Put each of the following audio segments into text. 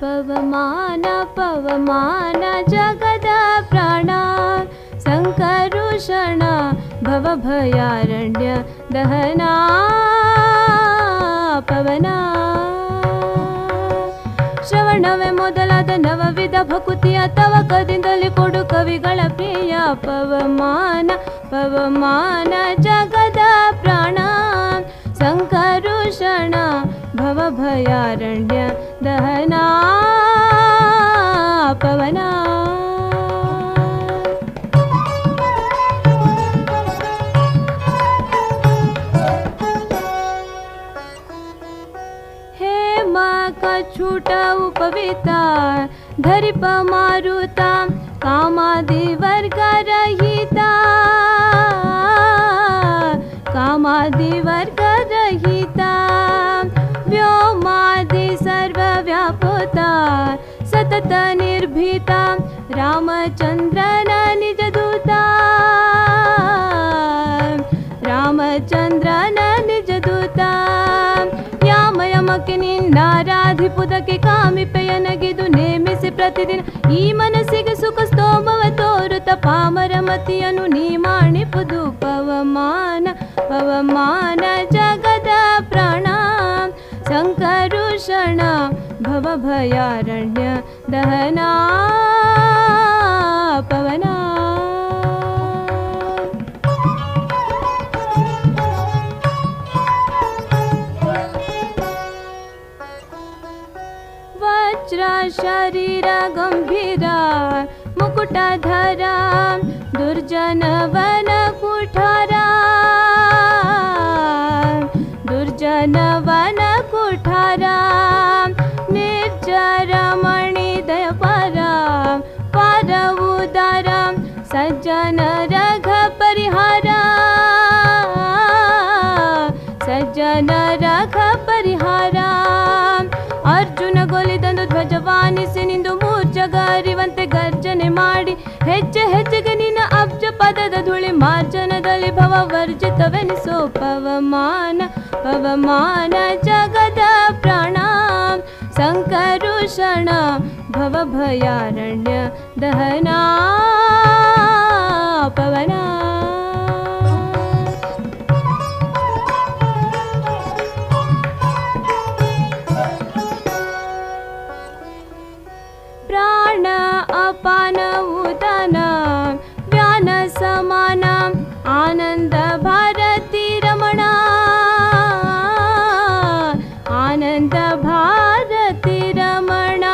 ಪವಮಾನ ಪವಮಾನ ಜಗದ ಪ್ರಾಣ ಸಂಕರುಷಣ ಭವಭಯಾರಣ್ಯ ದಹನ ಪವನ ಶ್ರವಣವೇ ಮೊದಲಾದ ನವವಿಧ ಭಕುತಿಯ ತವಕದಿಂದಲೇ ಕೊಡು ಕವಿಗಳ ಪ್ರಿಯ ಪವಮಾನ ಪವಮಾನ ಜಗದ ಪ್ರಾಣ ಸಂಕರುಷಣ ಭವಭಯಾರಣ್ಯ ದಹನ ಪವನ ಹೇಮ ಕಛೂಟ ಉಪವಿತ ಧರಿಪ ಮಾರುತ ಕಾಮಾದಿ ವರ್ಗ ರಹಿತ ಕಾಮಾದಿ ವರ್ಗ ರಹಿತ ವ್ಯೋಮಾದಿ ಸರ್ವ ವ್ಯಾಪುತ ಸತತ ನಿರ್ಭೀತ ರಾಮಚಂದ್ರನ ನಿಜ ದೂತ ರಾಮಚಂದ್ರನ ನಿಜ ದೂತ ಯಾಮಯಮಕ್ಕೆ ನಿನ್ನಾರಾಧಿಪುದಕ್ಕೆ ಕಾಮಿಪೆಯನಗಿದು ನೇಮಿಸಿ ಪ್ರತಿದಿನ ಈ ಮನಸ್ಸಿಗೆ ಸುಖ ಸ್ತೋಮವ ತೋರುತ್ತ ಪಾಮರ ಮತಿಯನ್ನು ನೀ ಮಾಡಿಪುದು ಪವಮಾನ ಪವಮಾನ ಜಗದ ಪ್ರಾಣ ಸಂಕರುಷಣ ಭವಭಯಾರಣ್ಯ ದಹನ ಪವನ ವಜ್ರ ಶರೀರ ಗಂಭೀರ ಮುಕುಟಧರ ದುರ್ಜನವನ ಕುಠಾರ ದುರ್ಜನವನ ಕುಠಾರ ನಿರ್ಜರಮಣಿ ದಯಪರ ಪರ ಉದರ ಸಜ್ಜನ ರಘ ಪರಿಹಾರ ಸಜ್ಜನ ರಘ ಪರಿಹಾರ ಅರ್ಜುನ ಗೊಲಿದಂದು ಧ್ವಜವಾನಿಸಿ ನಿಂದು ಮೂರ್ಜಗರಿವಂತೆ ಗರ್ಜನೆ ಮಾಡಿ ಹೆಜ್ಜೆ ಹೆಜ್ಜೆಗೆ ನಿನ್ನ ಅಬ್ಜ ಪದದ ಧೂಳಿ ಮಾರ್ಜನದಲ್ಲಿ ಭವ ವರ್ಜಿತವೆನಿಸೋ ಪವಮಾನ ಪವಮಾನ ಜಗದ ಪ್ರಾಣ ಸಂಕರುಷಣ ಭವಭಯಾರಣ್ಯ ದಹನ ಪವನ ಪ್ರಾಣ ಅಪಾನ ಉದನ ವ್ಯಾನ ಸಮಾನ ಆನಂದ ಭಾರತಿ ರಮಣ ಆನಂದ ಭಾರತಿ ರಮಣ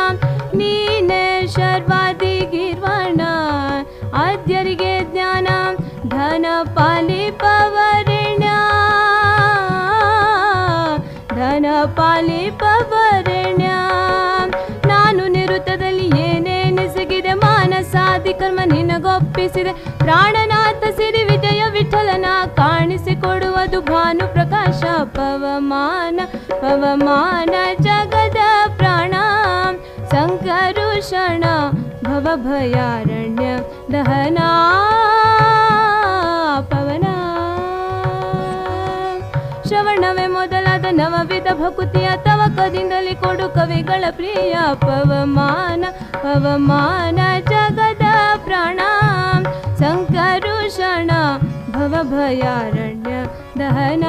ನೀನೆ ಶರ್ವಾದಿ ಗಿರ್ವಣ ಆದ್ಯರಿಗೆ ಜ್ಞಾನ ಧನ ಪಾಲಿಪವರೆಣ್ಯ ಧನ ಪಾಲಿಪವರೆಣ್ಯ ನಾನು ನಿರುತ್ತದಲ್ಲಿ ಏನೇನಿಸಗಿದೆ ಮಾನಸಾದಿ ಕರ್ಮ ನಿನಗೊಪ್ಪಿಸಿದೆ ಪ್ರಾಣನಾಥ ಸಿರಿ ವಿಜಯ ವಿಠಲನ ಕಾಣಿಸಿಕೊಡುವುದು ಭಾನು ಪ್ರಕಾಶ ಪವಮಾನ ಪವಮಾನ ಜಗದ ಪ್ರಾಣ ಸಂಕರುಷಣ ಭವಭಯಾರಣ್ಯ ದಹನ ಪವನ ಶ್ರವಣವೇ ಮೊದಲಾದ ನವವಿಧ ಭಕುತಿಯ ತವಕದಿಂದಲೇ ಕೊಡು ಕವಿಗಳ ಪ್ರಿಯ ಪವಮಾನ ಪವಮಾನ ಜಗದ ಪ್ರಾಣ ಸಂಕರುಷಣ ಭವಭಯಾರಣ್ಯ ದಹನ